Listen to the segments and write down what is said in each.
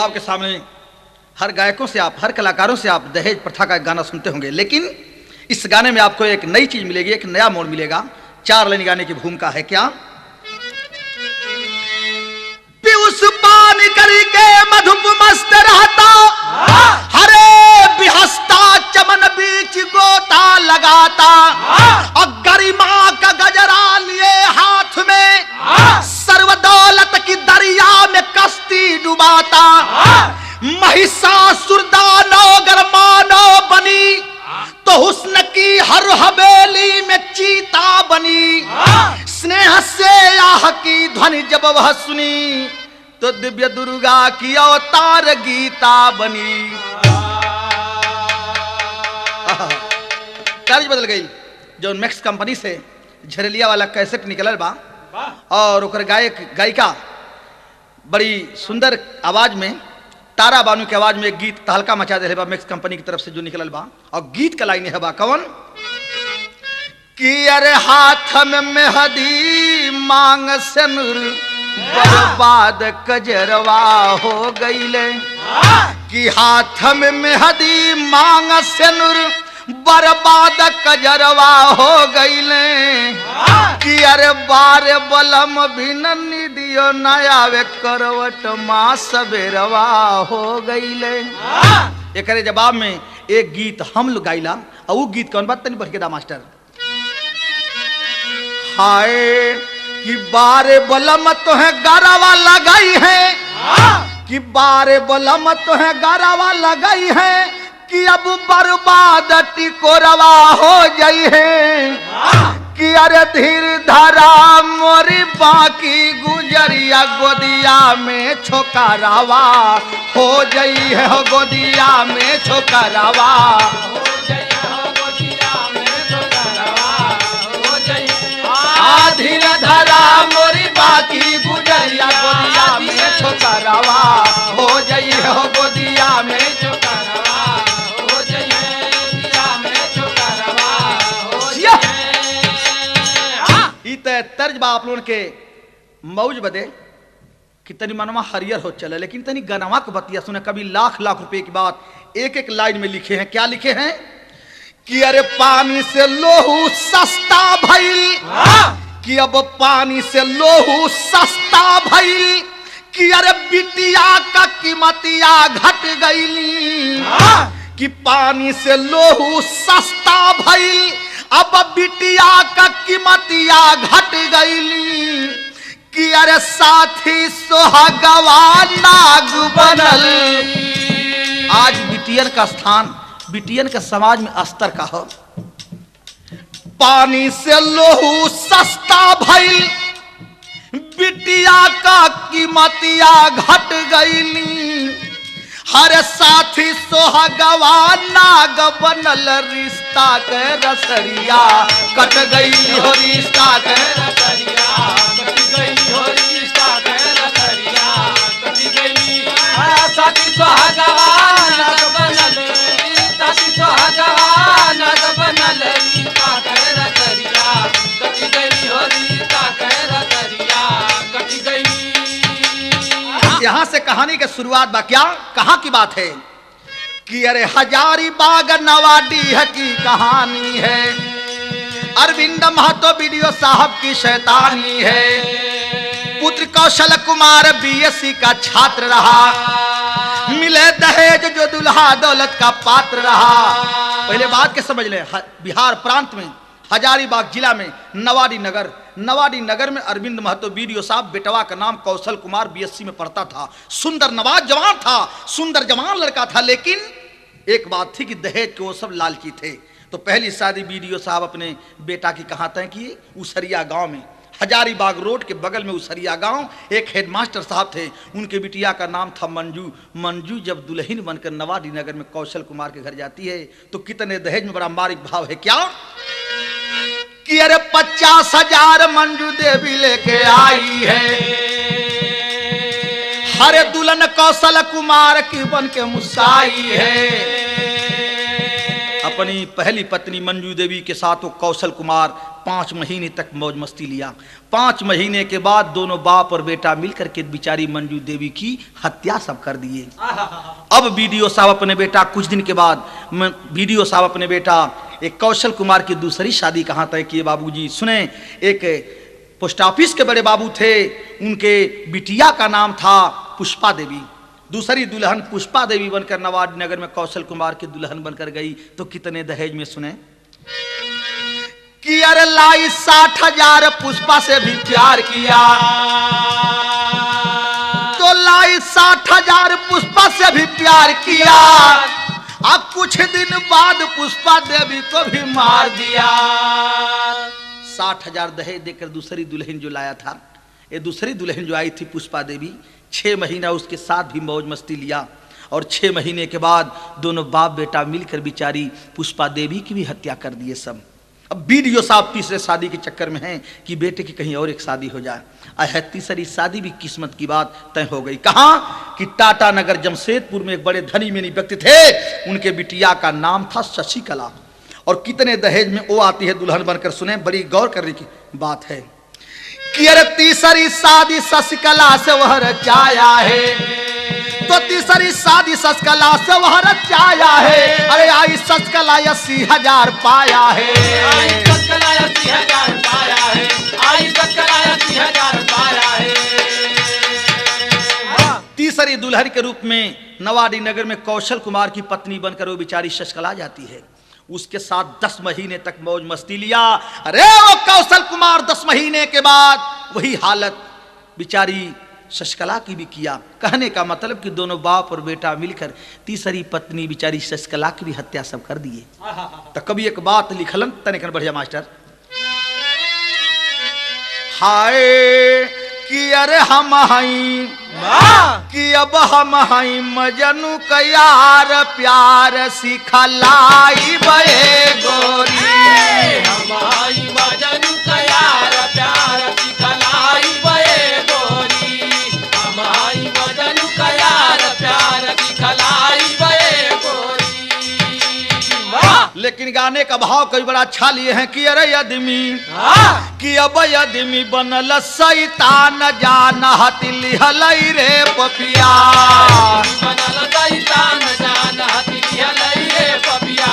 जवाब के सामने हर गायकों से आप, हर कलाकारों से आप दहेज प्रथा का गाना सुनते होंगे, लेकिन इस गाने में आपको एक नई चीज मिलेगी, एक नया मोड़ मिलेगा। 4 लाइन गाने की भूमिका है क्या? पीयूष पान करके मधुप मस्त रहता, हरे बिहसता चमन बीच गोता लगाता, और गरिमा का गजरा लिए हाथ में, सर्वदौलत की दरिया में कश्ती डुबाता, महिषासुर दानो गर मानो बनी, तो हुस्न की हर हवेली में चीता बनी, स्नेह से आह की ध्वनि जब वह सुनी, तो दिव्य दुर्गा की अवतार गीता बनी। तर्ज बदल गई। जो मैक्स कंपनी से झरेलिया वाला कैसेट निकलल बा, और ओकर गायक गायिका बड़ी सुंदर आवाज में, तारा बानू के आवाज में एक गीत तहलका मचा दे बा मैक्स कंपनी की तरफ से जो निकलल बा। और गीत का लाइन है बा कौन कि अरे हाथ में मेहदी मांग से नूर, बर्बाद कजरवा हो गईले, कि हाथ में मेहदी मांग से नूर, बर्बाद कजरवा हो गईले, कि अरे बारे बलम भी नन्नी दियो नयावे करवट माँ सबेरवा हो गईले। एकरे जवाब में एक गीत हम लोग गाइला, और वो गीत कौन बात तनी बढ़ के दा मास्टर। हाय कि बारे बलम तो है गारावा लगाई है, कि बारे बलम तो है गारावा लगाई है, कि अब बर्बाद टिकोरवा हो जाई है, कि अरे धीर धारा मोरी बाकी गुजरिया, गोदिया में छोकरावा हो जाई है, गोदिया में छोकरावा हो जाई है, गोदिया में छोकरावा हो जाई है, धीर धारा मोरी बाकी गुजरिया, गोदिया में छोकरावा हो जाई है, गोदिया में छोकरावा हो जाई है, गोदिया में छोकरावा हो जाई है। तर्ज बा आप लोगों के मौज बदे कि तनी मनवा हरियर हो चले, लेकिन तनी गनवा को बतिया सुने। कभी लाख लाख रुपए की बात एक एक लाइन में लिखे हैं। क्या लिखे हैं कि अरे पानी से लोहू सस्ता भइल, कि अब पानी से लोहू सस्ता भइल, कि अरे बिटिया का कीमतिया घट गईली, कि पानी से लोहू सस्ता भइल, अब बिटिया का कीमतिया घट गईली, कि अरे साथी सोहागवा नाग बनल। आज बिटियन का स्थान, बिटियन के समाज में स्तर का हो। पानी से लोहू सस्ता भइल, बिटिया का कीमतिया घट गईली, हर साथी सोहागवा नाग बनल, रिश्ता के रसरिया कट गई हो, रिश्ता के रसरिया कट गई हो, रिश्ता के रसरिया कट गई, साथी सोहागवा नाग बनल, साथी सोहागवा नाग बनल, रिश्ता के रसरिया कट गई हो, रिश्ता के रसरिया कट गई। यहां से कहानी की शुरुआत बा। क्या कहां की बात है कि अरे हजारीबाग नवाडीह की कहानी है, अरविंद महतो बीडीओ साहब की शैतानी है। पुत्र कौशल कुमार बीएससी का छात्र रहा, मिले दहेज जो दुल्हा दौलत का पात्र रहा। पहले बात के समझ ले, बिहार प्रांत में हजारीबाग जिला में नवाडी नगर में अरविंद महतो बीडीओ साहब, बेटवा का नाम कौशल कुमार बीएससी में पढ़ता था। सुंदर नवाज जवान था, सुंदर जवान लड़का था, लेकिन एक बात थी कि दहेज के वो सब लालची थे। तो पहली शादी बीडीओ साहब अपने बेटा की कहाँ तय किए, उसरिया गांव में, हजारीबाग रोड के बगल में उसरिया गांव। एक हेडमास्टर साहब थे, उनके बिटिया का नाम था मंजू। मंजू जब दुल्हन बनकर नवाडी नगर में कौशल कुमार के घर जाती है, तो कितने दहेज में बड़ा मारिक भाव है। क्या कि अरे 50,000 मंजू देवी लेके आई है, हरे दुल्हन कौशल कुमार की बन के मुस्काई है। अपनी पहली पत्नी मंजू देवी के साथ वो कौशल कुमार 5 महीने तक मौज मस्ती लिया। 5 महीने के बाद दोनों बाप और बेटा मिलकर के बिचारी मंजू देवी की हत्या सब कर दिए। अब बीडीओ साहब अपने बेटा कुछ दिन के बाद बीडीओ साहब अपने बेटा एक कौशल कुमार की दूसरी शादी कहाँ तय किए बाबूजी सुने। एक पोस्ट ऑफिस के बड़े बाबू थे, उनके बिटिया का नाम था पुष्पा देवी। दूसरी दुल्हन पुष्पा देवी बनकर नवाब नगर में कौशल कुमार की दुल्हन बनकर गई। तो कितने दहेज में सुने कि अरे लाई 60,000 पुष्पा से भी प्यार किया, तो लाई 60,000 पुष्पा से भी प्यार किया। अब कुछ दिन बाद पुष्पा देवी को भी मार दिया। 60,000 दहेज देकर दूसरी दुल्हन जो लाया था, ये दूसरी दुल्हन जो आई थी पुष्पा देवी, 6 महीना उसके साथ भी मौज मस्ती लिया। और 6 महीने के बाद दोनों बाप बेटा मिलकर बिचारी पुष्पा देवी की भी हत्या कर दिए सब। अब बीडीओ साहब तीसरे शादी के चक्कर में हैं कि बेटे की कहीं और एक शादी हो जाए। तीसरी शादी भी किस्मत की बात तय हो गई। कहाँ कि टाटा नगर जमशेदपुर में एक बड़े धनी मेनी व्यक्ति थे, उनके बिटिया का नाम था शशिकला। और कितने दहेज में वो आती है दुल्हन बनकर सुने, बड़ी गौर करने की बात है कि अरे तीसरी शादी शशिकला से वह रचाया है, तो तीसरी शादी शशिकला से वह रचाया है। अरे आई शशिकला 80,000 पाया है, आई शशिकला 80,000 पाया है, आई शशिकला 80,000 पाया है। तीसरी दुल्हन के रूप में नवाडी नगर में कौशल कुमार की पत्नी बनकर वो बिचारी शशिकला जाती है। उसके साथ 10 महीने तक मौज मस्ती लिया। अरे वो कौशल कुमार 10 महीने के बाद वही हालत बिचारी शशिकला की भी किया। कहने का मतलब कि दोनों बाप और बेटा मिलकर तीसरी पत्नी बिचारी शशिकला की भी हत्या सब कर दिए। तो कभी एक बात लिखलन तनिक बढ़िया मास्टर, हाय कि अरे हम हई कि अब हम हई मजनू का यार प्यार सिखलाई बे गोरी, हमारी मजनू का यार प्यार सिखलाई बे गोरी, हमारी मजनू का यार प्यार सिखलाई बे गोरी। लेकिन गाने का भाव कई बड़ा अच्छा लिए हैं कि अरे आदमी कि अब आदमी बनल शैतान जान हथिली हलई रे पपिया, बनल शैतान जान हथिली हलई रे पपिया,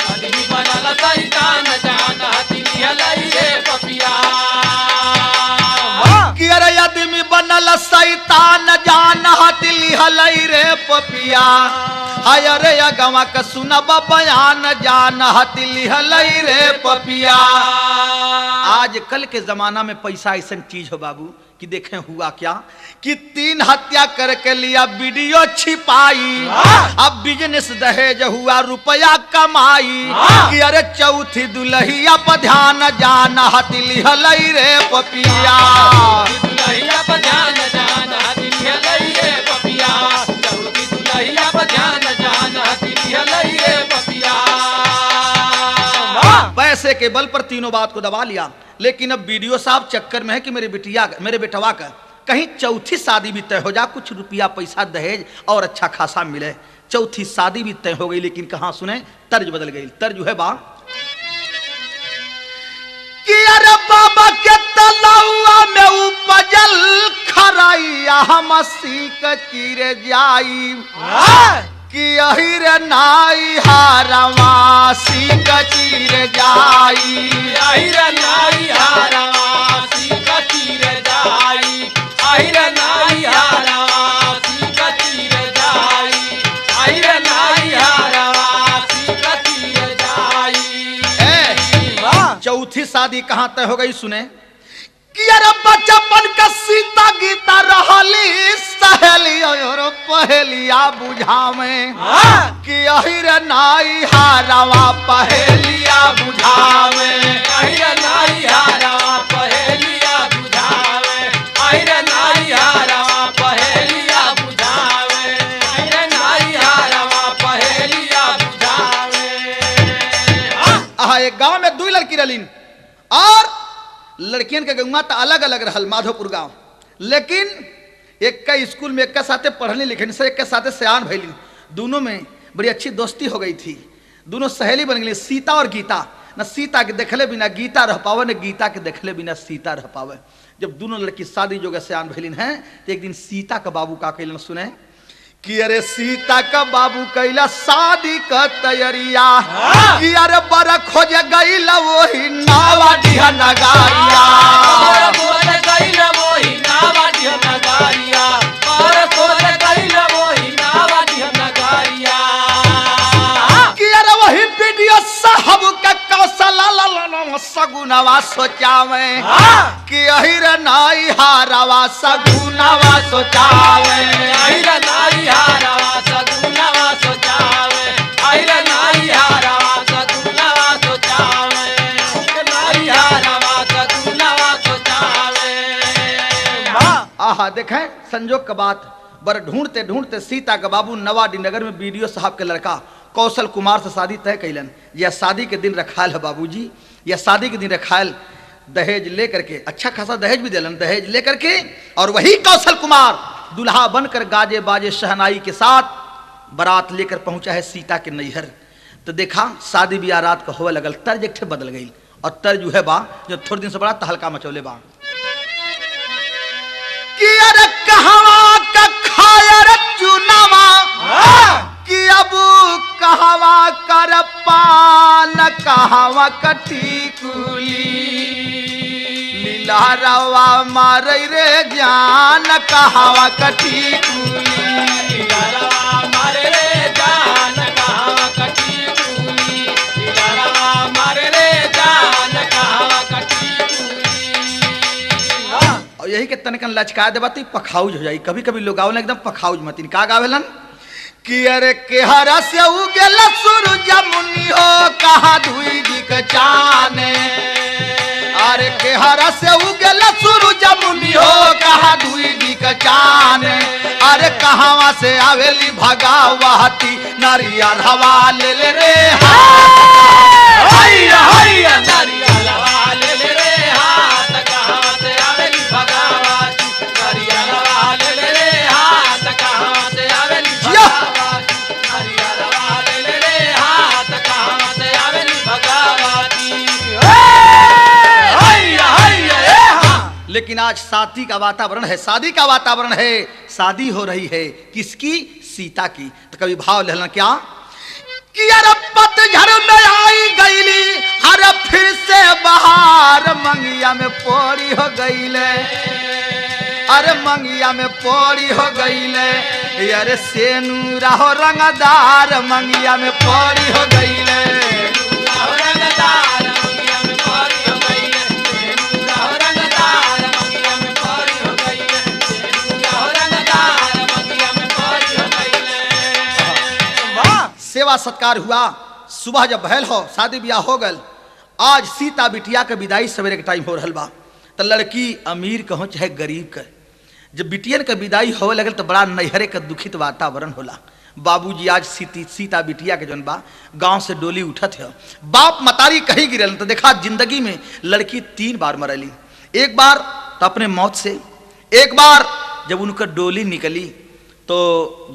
आदमी बनल शैतान जान हथिली हलई रे पपिया। कि अरे आदमी बनल शैतान जान हथिली हलई रे पपिया। हाय अरे गवा का सुनब बयान जान हथिली हलई रे पपिया। आज कल के जमाना में पैसा ऐसा चीज हो बाबू कि देखें हुआ क्या कि 3 हत्या करके लिया वीडियो छिपाई, अब बिजनेस दहेज हुआ रुपया कमाई। कि अरे चौथी दुल्हिया पर ध्यान जान हथिली हलई रे पपिया, दुल्हिया पर ध्यान जान हथिली हलई रे पपिया, चौथी दुल्हिया पर ध्यान जान हथिली हलई रे पपिया। पैसे के बल पर तीनों बात को दबा लिया। लेकिन अब बीडीओ साहब चक्कर में है कि मेरे बेटवा का कहीं चौथी शादी भी तय हो जा, कुछ रुपया पैसा दहेज और अच्छा खासा मिले। चौथी शादी भी तय हो गई, लेकिन कहां सुने तर्ज बदल गई। तर्ज है बा कि अरे बाबा के तलौआ में उपजल खरैया हम सीख चिर जाई, कि अहिर नाई हारवा सीख चिर जाई, अहिर नाई हारवा सीख चिर जाई, अहिर नाई हारवा सीख चिर जाई, अहिर नाई हारवा सीख चिर जाई। चौथी शादी कहां तय हो गई सुने कि अरे बचपन का सीता गीता रहली सहेली और पहेलिया बुझावे, कि अहिर नाई हारवा पहेलिया बुझावे, अहिर नाई हारवा पहेलिया बुझावे, अहिर नाई हारवा पहेलिया बुझावे, अहिर नाई हारवा पहेलिया बुझावे। एक गांव में 2 लड़की रलीन और लड़कियन के गंगा तो अलग अलग रहल माधोपुर गांव, लेकिन एक का स्कूल में एक का साथे पढ़ने लिखने से एक के साथे सयान भैलिन, दोनों में बड़ी अच्छी दोस्ती हो गई थी। दोनों सहेली बन गई, सीता और गीता। न सीता के देखले बिना गीता रह पावे, न गीता के देखले बिना सीता रह पावे। जब दोनों लड़की शादी जोगे से आन भैलिन है, तो एक दिन सीता का बाबू का कैलन सुने कि अरे सीता का बाबू कैला शादी का तैयारिया, कि अरे बर खोज गई वही नावा डिहा नगारिया। साहब का कौशल सगुनवा सोचावे, कि अहिर नाई हारवा सगुनवा सोचावे, अहिर नाई हारवा सगुनवा सोचावे, अहिर नाई हारवा सगुनवा सोचावे, नाई हारवा सगुनवा सोचावे। आहा, देखें संजोग का बात। बर ढूंढते ढूंढते सीता का बाबू नवाडी नगर में बीडीओ साहब के लड़का कौशल कुमार से शादी तय कैलन। यह शादी के दिन रखायल है बाबूजी, यह शादी के दिन रखायल दहेज लेकर के, अच्छा खासा दहेज भी दिलन, दहेज लेकर के, और वही कौशल कुमार दुल्हा बनकर गाजे बाजे शहनाई के साथ बारात लेकर पहुंचा है सीता के नैहर। तो देखा शादी ब्याह रात को होवे लगल, तर्ज एक ठे बदल गई, और तर्ज जो है बा जो थोड़े दिन से बड़ा तहलका मचौले बा कि अरे कहवा का खायर चुनावा, कि अब कहवा कर पान कहवा कटी कुली, लीला रवा मार रे जान कहवा कटी कुली, लीला रवा मार रे जान कहवा कटी कुली, लीला रवा मार रे जान कहवा कटी कुली। और यही के तनिकन लचका देबा तो पखाउज हो जाई। कभी कभी लोग गावलन एकदम पखाउज मतिन का गावेलन कि अरे केहरा से उगेल सूरज मुनि हो कहा धुई जी के चाने, अरे केहरा से उगेल सूरज मुनि हो कहा धुई जी के चाने, अरे कहां से आवेली भगावती नारियल हवा ले ले रे हैया हैया नारियल हवा ले ले रे हाथ, कहां से आवेली भगावती नारियल हवा ले ले रे हाथ, कहां से आवेली लेकिन आज शादी का वातावरण है, शादी का वातावरण है, शादी हो रही है किसकी? सीता की। तो कभी भाव लेना क्या कि अरे पतझड़ में आई गईली, अरे फिर से बहार मंगिया में पोरी हो गईले, अरे मंगिया में पोरी हो गईले, अरे सेनुरा हो रंगदार मंगिया में पोरी हो गईले, सेवा सत्कार हुआ। सुबह जब बहल हो शादी ब्याह हो गल, आज सीता बिटिया के विदाई सवेरे के टाइम हो रहल बा। तो लड़की अमीर कहो चाहे गरीब के, जब बिटियन के विदाई होवे लगल तो बड़ा नैहरे का दुखित वातावरण होला। बाबूजी आज सीता बिटिया के जौन बा गांव से डोली उठत है, बाप मतारी कहीं गिरल। तो देखा जिंदगी में लड़की 3 बार मरली, एक बार तो अपने मौत से, एक बार जब उनका डोली निकली, तो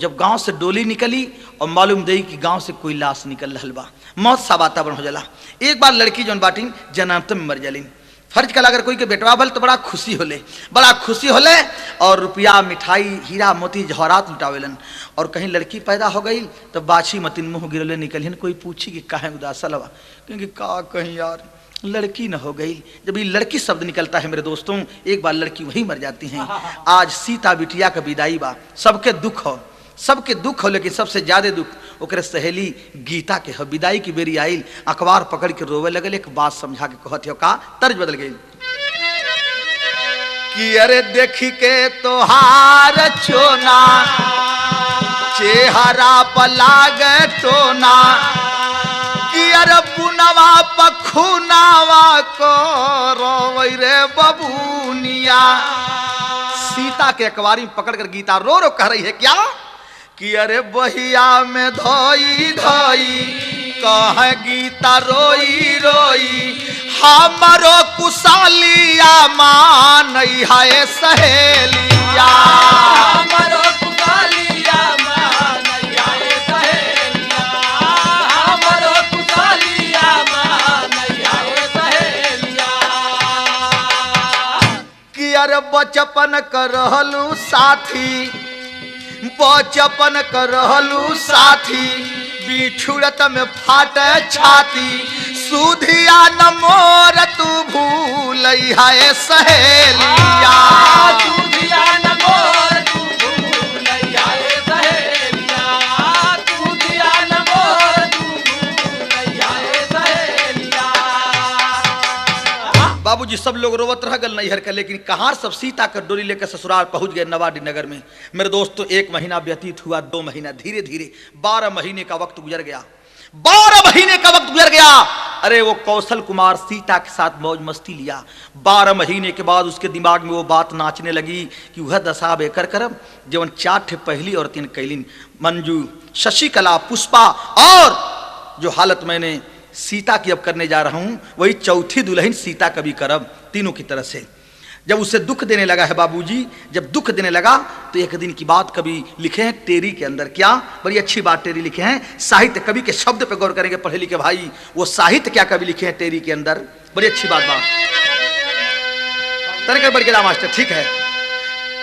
जब गांव से डोली निकली और मालूम दई कि गांव से कोई लाश निकल रहा बा, मौत सा वातावरण हो जाला। एक बार लड़की जौन बाटी जन्मत में मर जाली। फर्ज कल अगर कोई के बेटवा भल तो बड़ा खुशी होले, बड़ा खुशी होले, और रुपया मिठाई हीरा मोती जवाहरात लुटावेलन। और कहीं लड़की पैदा हो गई तो बाछी मतिन मुँह गिरले निकलिन, कोई पूछी कि काहे उदासल बा, क्योंकि का कहीं यार लड़की न हो गई। जब ये लड़की शब्द निकलता है मेरे दोस्तों, एक बार लड़की वही मर जाती हैं। आज सीता बिटिया का विदाई बा, सबके दुख हो, सबके दुख हो, लेकिन सबसे ज्यादा दुख ओकरे सहेली गीता के हो। विदाई की बेरी आइल, अखबार पकड़ के रोवे लगल, एक बात समझा के कहत हो, का तर्ज बदल गई कि अरे देखी के तोहार चोना चेहरा पर लागे टोना, कि अरे बुनवा पखुनावा को रोवे रे बबूनिया। सीता के अखबारी में पकड़ कर गीता रो रो कह रही है क्या कि अरे बहिया में धोई धोई कह गीता रोई रोई, हमारो कुशालिया मान है सहेलिया, हमारो कुशालिया मान है सहेलिया, हमारो बचपन कर रहलू साथी, बचपन कर रहलू साथी, बिछुड़त में फाटे छाती, सुधिया न मोर तू भूल है सहेलिया। सुधिया न मोर तू भूलैया रे सहेलिया, सुधिया न मोर तू भूलैया रे सहेलिया। बाबूजी सब लोग रोवत रह गल नैहर का, लेकिन कहार सब सीता कर डोली लेकर ससुराल पहुंच गए नवाडी नगर में। मेरे दोस्तों 1 महीना व्यतीत हुआ, 2 महीना, धीरे धीरे 12 महीने का वक्त गुजर गया, 12 महीने का वक्त गुजर गया। अरे वो कौशल कुमार सीता के साथ मौज मस्ती लिया। 12 महीने के बाद उसके दिमाग में वो बात नाचने लगी कि वह दशा बेकर करम जवन 4 पहली और 3 कैलिन, मंजू, शशिकला, पुष्पा, और जो हालत मैंने सीता की अब करने जा रहा हूं वही चौथी दुल्हन सीता कभी करब, तीनों की तरह से। जब उसे दुख देने लगा है बाबूजी, जब दुख देने लगा तो एक दिन की बात कवि लिखे हैं टेरी के अंदर। क्या बड़ी अच्छी बात टेरी लिखे हैं, साहित्य कवि के शब्द पे गौर करेंगे पढ़े लिखे भाई, वो साहित्य क्या कवि लिखे हैं टेरी के अंदर, बड़ी अच्छी बात तनिक बढ़ गया मास्टर, ठीक है।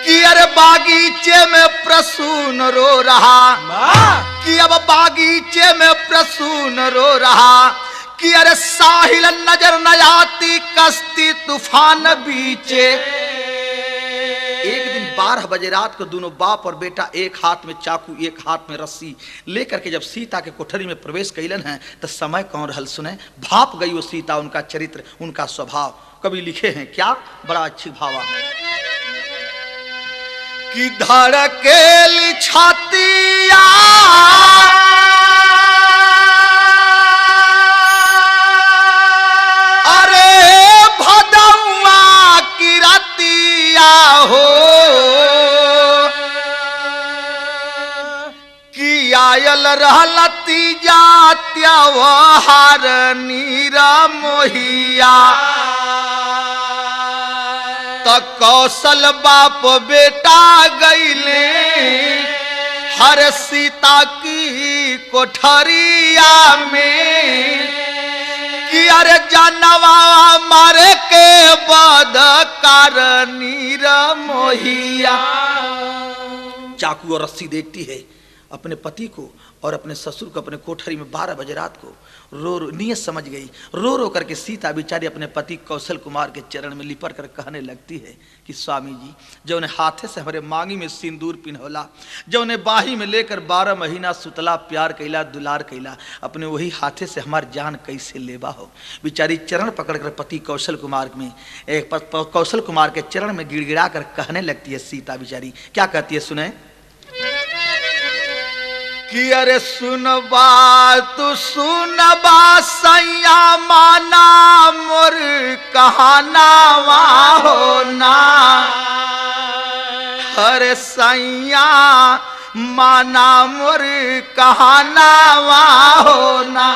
कि अरे बागीचे में प्रसून रो रहा, कि अब बागीचे में प्रसून रो रहा, कि अरे साहिल नजर न आती कश्ती तूफान बीचे। एक दिन 12 बजे रात को दोनों बाप और बेटा एक हाथ में चाकू एक हाथ में रस्सी लेकर के जब सीता के कोठरी में प्रवेश कैलन है तो समय कौन रहल सुने, भाप गई वो सीता, उनका चरित्र, उनका स्वभाव। कभी लिखे हैं क्या, बड़ा अच्छी भावा कि धड़केली छातिया हो कि आयल रहलती जात्या वहार नीरा मोहिया। त कौशल बाप बेटा गईले हर सीता की कोठरिया में, कि अरे जानवा मारे के बद नीर मोहिया। चाकू और रस्सी देखती है अपने पति को और अपने ससुर को अपने कोठरी में 12 बजे रात को। रो रो नियत समझ गई, रो रो करके सीता बेचारी अपने पति कौशल कुमार के चरण में लिपट कर कहने लगती है कि स्वामी जी, जो ने हाथे से हमारे मांगी में सिंदूर पिन्हौला, जो ने बाही में लेकर 12 महीना सुतला प्यार कैला दुलार कैला, अपने वही हाथे से हमार जान कैसे लेबा हो। बेचारी चरण पकड़ कर पति कौशल कुमार में कौशल कुमार के चरण में गिड़गिड़ा कर कहने लगती है सीता बेचारी। क्या कहती है सुने कि अरे सुनबा तू सुनबा सैया माना मोर कहानावा हो ना, अरे सैया माना मोर कहानावा हो ना,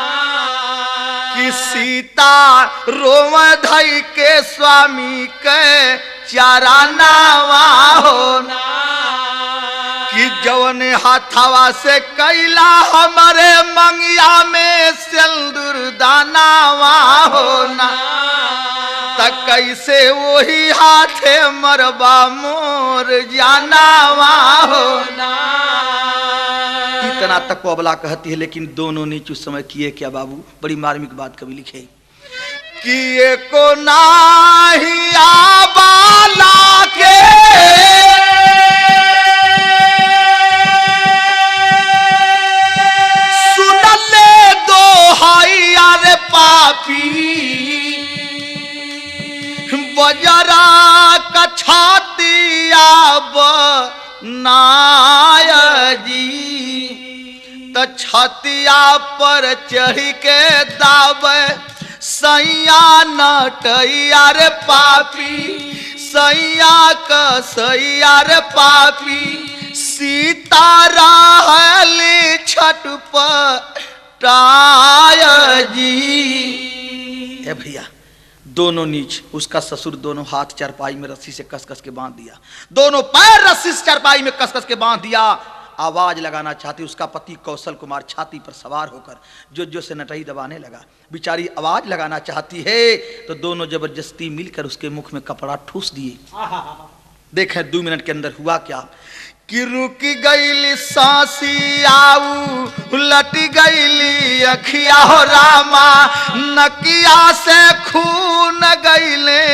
कि सीता रोम धई के स्वामी के चारानावा हो ना, कि जवन हाथावा से कैला हमारे मंगिया में सिंदूर दानावा होना, त कैसे वही हाथे मरबा मोर जानावा होना। इतना तक वो अबला कहती है, लेकिन दोनों ने उस समय किए क्या बाबू, बड़ी मार्मिक बात कभी लिखे कि एको नाही आबाला के बजरा का छातिया बनाया जी, त छतिया पर चढ़ के दावे सैया नटैया रे पापी, सैया का सैया रे पापी, सीता रहली छटपटाया जी। ए भैया दोनों नीच, उसका ससुर दोनों हाथ चारपाई में रस्सी से कस कस के बांध दिया, दोनों पैर रस्सी से चारपाई में कस कस के बांध दिया। आवाज लगाना चाहती उसका पति कौशल कुमार छाती पर सवार होकर जो से नटई दबाने लगा। बेचारी आवाज लगाना चाहती है तो दोनों जबरदस्ती मिलकर उसके मुख में कपड़ा ठूस दिए। देखें 2 मिनट के अंदर हुआ क्या कि रुकी गईली सांसी आऊ लटी गईली अखिया हो रामा नकिया से खून गईले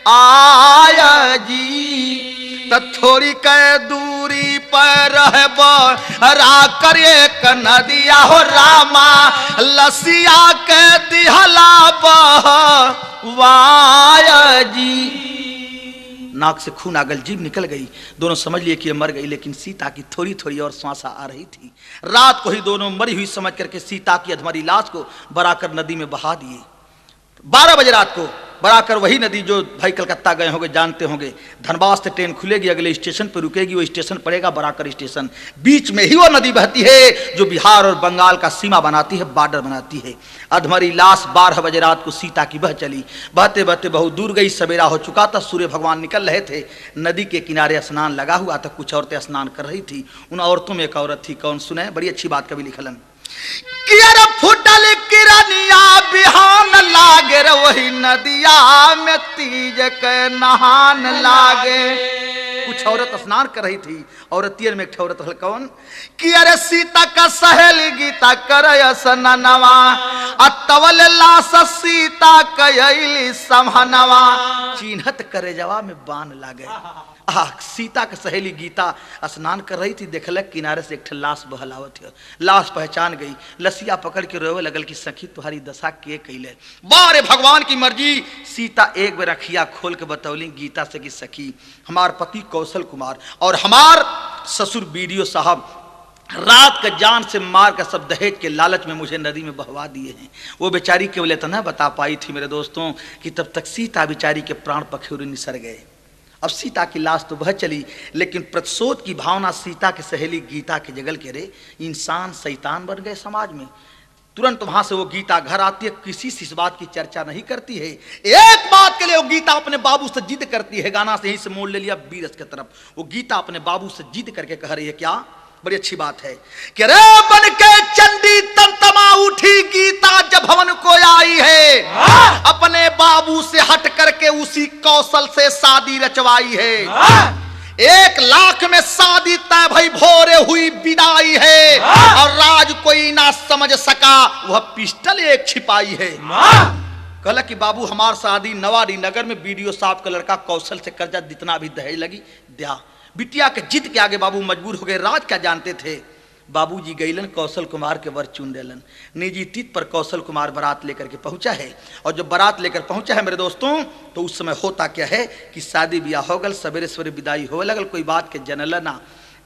आया जी त थोड़ी के दूरी पर रहबा कर एक नदिया हो रामा लसिया के दिहला बहवाया जी। नाक से खून आगल, जीभ निकल गई, दोनों समझ लिए कि ये मर गई, लेकिन सीता की थोड़ी थोड़ी और श्वासा आ रही थी। रात को ही दोनों मरी हुई समझ करके सीता की अधमरी लाश को बराकर नदी में बहा दिए। 12 बजे रात को बराकर वही नदी जो भाई कलकत्ता गए होंगे जानते होंगे, धनबाद से ट्रेन खुलेगी, अगले स्टेशन पर रुकेगी, वो स्टेशन पड़ेगा बराकर स्टेशन, बीच में ही वो नदी बहती है जो बिहार और बंगाल का सीमा बनाती है, बॉर्डर बनाती है। अधमरी लाश 12 बजे रात को सीता की बह चली, बहते बहते बहुत दूर गई, सवेरा हो चुका था, सूर्य भगवान निकल रहे थे, नदी के किनारे स्नान लगा हुआ था, कुछ औरतें स्नान कर रही थी। उन औरतों में एक औरत थी, कौन सुने, बड़ी अच्छी बात कभी लिखलन कि अरे फुटल किरनिया बिहान लागे रे वही नदिया में तीज के नहान लागे। कुछ औरत स्नान कर रही थी, औरतियन में एक औरत हल कौन कि अरे सीता का सहेली गीता कर सननवा अतवल लाश सीता कयली समहनवा चिन्हत करे जवा में बान लागे। सीता के सहेली गीता स्नान कर रही थी, देखलक किनारे से एक लाश बहलावत है, लाश पहचान गई, लसिया पकड़ के रोवे लगल कि सखी तुम्हारी दशा के कैले। बारे भगवान की मर्जी, सीता एक बार अखिया खोल के बतौली गीता से कि सखी हमार पति कौशल कुमार और हमार ससुर बीडीओ साहब रात का जान से मार कर सब दहेज के लालच में मुझे नदी में बहवा दिए हैं। वो बेचारी केवल इतना बता पाई थी मेरे दोस्तों कि तब तक सीता बेचारी के प्राण पखेरु निसर गए। अब सीता की लाश तो बह चली, लेकिन प्रतिशोध की भावना सीता की सहेली गीता के जगल के रे इंसान शैतान बन गए समाज में। तुरंत वहां से वो गीता घर आती है, किसी से इस बात की चर्चा नहीं करती है। एक बात के लिए वो गीता अपने बाबू से जिद करती है, गाना से यहीं से मोड़ ले लिया बीरस की तरफ। वो गीता अपने बाबू से जिद करके कह रही है क्या, बड़ी अच्छी बात है कि रे बन के चंडी तमतमा उठी गीता जब भवन को आई है, अपने बाबू से हट करके उसी कौशल से शादी रचवाई है। 1 लाख में शादी तय भई भोरे हुई विदाई है, और राज कोई ना समझ सका वह पिस्टल एक छिपाई है। कहला कि बाबू हमार शादी नवारी नगर में बीडीओ साहब का लड़का कौशल से कर्जा जितना भी दहेज लगी दिया। बिटिया के जिद के आगे बाबू मजबूर हो गए, राज क्या जानते थे। बाबूजी गईलन कौशल कुमार के वर चुन देलन, निजी तिथ पर कौशल कुमार बारात लेकर के पहुंचा है। और जब बारात लेकर पहुंचा है मेरे दोस्तों, तो उस समय होता क्या है कि शादी ब्याह हो गल, सवेरे सवेरे विदाई हो लगल, कोई बात के जनल ना,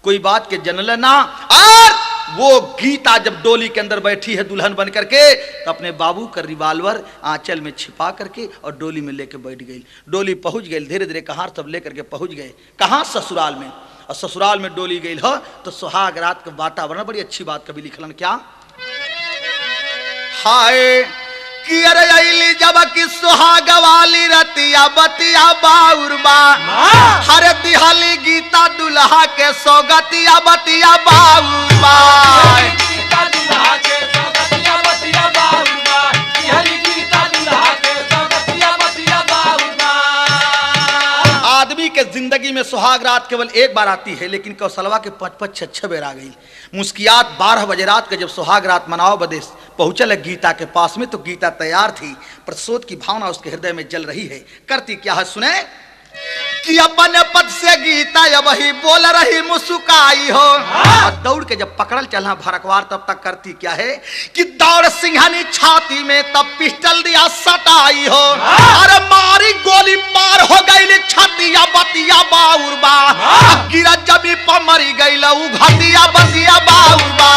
कोई बात के जनल ना। और वो गीता जब डोली के अंदर बैठी है दुल्हन बन करके, तो अपने बाबू का रिवाल्वर आंचल में छिपा करके और डोली में लेके बैठ गई। डोली पहुंच गई, धीरे धीरे कहार सब लेकर के पहुंच गए, कहाँ, ससुराल में। और ससुराल में डोली गई हो तो सुहाग रात का वातावरण, बड़ी अच्छी बात कभी लिखलन क्या, हाय कि अरे अली जब की सुहाग वाली रतिया बतिया बाउरबा, हरे दिहाली गीता दुल्हा के सौगतिया बतिया बाउरबा। आदमी के जिंदगी में सुहाग रात केवल एक बार आती है, लेकिन कौशलवा के 5-5 6-6 बेर आ गई। मुस्कियात 12 बजे रात के जब सुहाग रात मनाओ बदे पहुंचल गीता के पास में, तो गीता तैयार थी, प्रतिशोध की भावना उसके हृदय में जल रही है। करती क्या है सुने कि अपने पद से गीता अब वही बोल रही मुस्काई हो, और दौड़ के जब पकड़ल चलना भरकवार, तब तक करती क्या है कि दौड़ सिंघनी छाती में तब पिस्टल दिया सटाई हो, अरे मारी गोली पार हो गई छतिया बतिया बाउरबा, गिरा जमी पर मरी गई लऊ घटिया बतिया बाउरबा।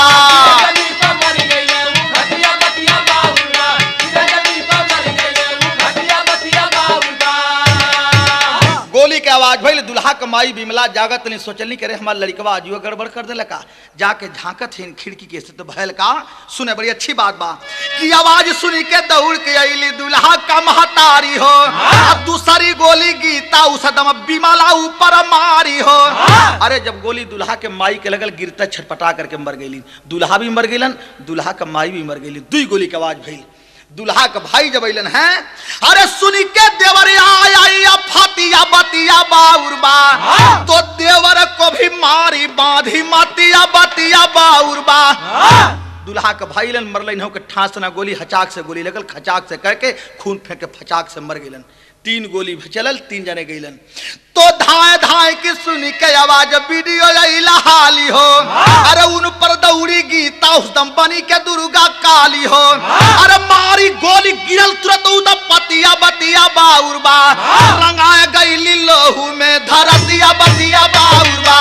गोली के आवाज भइल, दुल्हा कमाई बिमला जागत नहीं, सोचलनी करे हमार लड़कवा आजुआ गड़बड़ कर देला का, जाके झांकत है खिड़की के से, तो भयल का सुने, बड़ी अच्छी बात बा कि आवाज सुनी के दौड़ के अइली दुल्हा का महतारी हो, दूसरी गोली गीता उस दम बिमला ऊपर मारी हो। अरे जब गोली दुल्हा के माई के लगल, गिरता छटपटा करके मर गईली, दुल्हा भी मर गईलन, दुल्हा का माई भी मर गईली। 2 गोली के आवाज भइल, दुल्हा का भाई जब अलन है, अरे सुनी के देवर आया फातिया बतिया बाउरबा, तो देवर को भी मारी बांधी मातिया बतिया बाउरबा। दुल्हा का भाई लन मरलन हो के ठास ना गोली हचाक से गोली लगल, खचाक से करके खून फेंक के फचाक से मर गइलन। 3 गोली चलल, 3 जने गइलन। तो धाए धाए की सुनी के आवाज वीडियो हाली हो, अरे उन पर दौड़ी गीता उस दम बनी के दुर्गा काली हो, अरे मारी गोली गिरल तुरंत उदा पतिया बतिया बाउरबा, रंगाए गईली लोहू में धरतिया बतिया बाउरबा।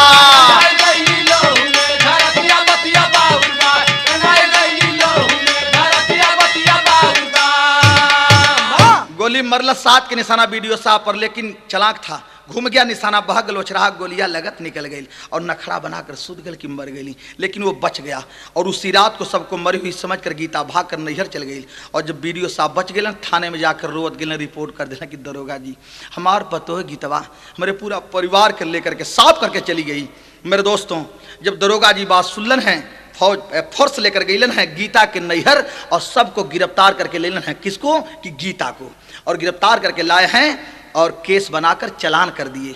गोली मरल 7 के निशाना वीडियो साहब पर, लेकिन चलाक था, घूम गया निशाना, बहग लोचरा गोलियां लगत निकल गई और नखड़ा बनाकर सुध गल की मर गई, लेकिन वो बच गया। और उसी रात को सबको मरी हुई समझकर गीता भाग कर नैहर चल गई। और जब वीडियो साहब बच गए, थाने में जाकर रोवत गए, रिपोर्ट कर देना कि दरोगा जी हमार पतो है गीतवा हमारे पूरा परिवार के लेकर के साफ करके चली गई। मेरे दोस्तों, जब दरोगा जी बात सुनलन है, फोर्स लेकर गईलन है गीता के नैहर और सबको गिरफ्तार करके लेलन है। किसको? कि गीता को। और गिरफ्तार करके लाए हैं और केस बनाकर चालान कर दिए।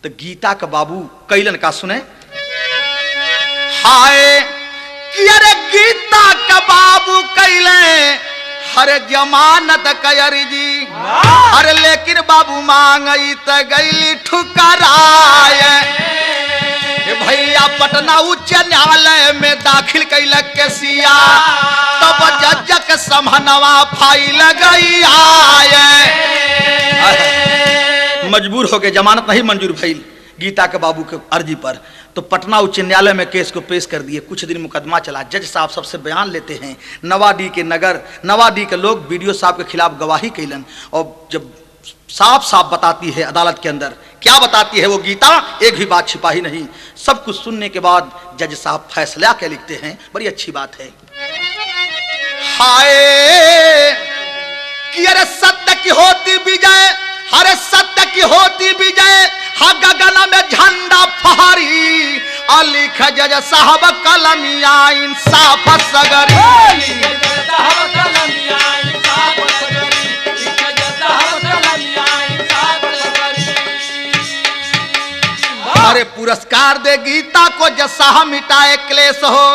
तो गीता का बाबू कैलन का सुने, हाय कि अरे गीता का बाबू कैले हरे जमानत कयरी जी, अरे लेकिन बाबू मांगई त गईली ठुकराए। भैया पटना उच्च न्यायालय में दाखिल कैलक के सिया, तब जज के समहनवा फाइल गई आए। मजबूर हो गए, जमानत नहीं मंजूर भइल गीता के बाबू के अर्जी पर, तो पटना उच्च न्यायालय में केस को पेश कर दिए। कुछ दिन मुकदमा चला, जज साहब सबसे बयान लेते हैं। नवाडी के लोग वीडियो साहब के खिलाफ गवाही कैलन, और जब साफ साफ बताती है अदालत के अंदर, क्या बताती है वो गीता, एक भी बात छिपाही नहीं। सब कुछ सुनने के बाद जज साहब फैसला क्या लिखते हैं, बड़ी अच्छी बात है। हाय कि अरे सत्य की होती विजय, अरे सत्य की होती विजय, हा गगन में झंडा फहरी, लिख जज साहब कलमिया इंसाफ सगरी। अरे पुरस्कार दे गीता को जसाह मिटाए क्लेश हो,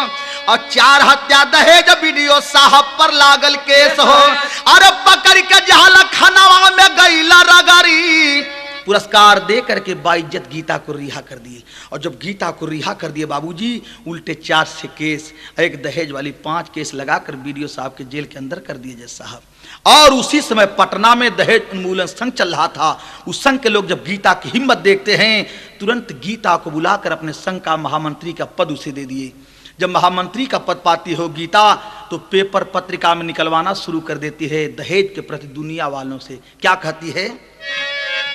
और 4 हत्या दहेज वीडियो साहब पर लागल केस हो। अरे पकड़ के जहला खनवा में गईला रगरी, पुरस्कार दे करके बाइज्जत गीता को रिहा कर दिए। और जब गीता को रिहा कर दिए बाबूजी, उल्टे 4 से केस, एक दहेज वाली 5 केस लगाकर वीडियो साहब के जेल के अंदर कर दिए जज साहब। और उसी समय पटना में दहेज उन्मूलन संघ चल रहा था। उस संघ के लोग जब गीता की हिम्मत देखते हैं, तुरंत गीता को बुलाकर अपने संघ का महामंत्री का पद उसे दे दिए। जब महामंत्री का पद पाती हो गीता, तो पेपर पत्रिका में निकलवाना शुरू कर देती है दहेज के प्रति दुनिया वालों से। क्या कहती है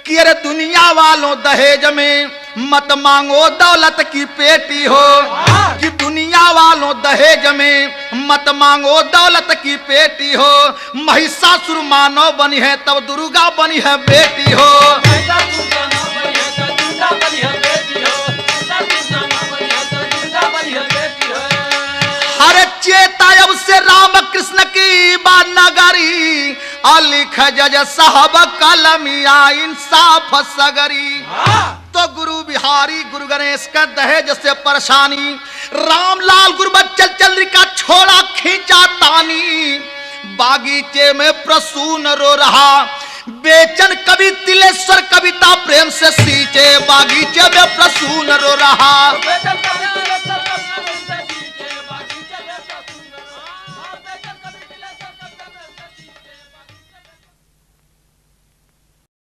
कि अरे दुनिया वालों दहेज में मत मांगो दौलत की पेटी हो, कि दुनिया वालों दहेज में मत मांगो दौलत की पेटी हो। महिषासुर मानव बनी है तब दुर्गा बनी है बेटी हो। हरे चेतायब से राम कृष्ण की बात नगरी, लिख जज साहब कलमिया इंसाफ सगरी। तो गुरु बिहारी गुरु गणेश का दहेज से परेशानी, रामलाल गुरबचन चल का छोड़ा खींचा तानी। बागीचे में प्रसून रो रहा बेचन कवि तिलेश्वर, कविता प्रेम से सींचे, बागीचे में प्रसून रो रहा।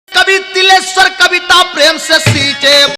कवि तिलेश्वर कविता प्रेम से सींचे।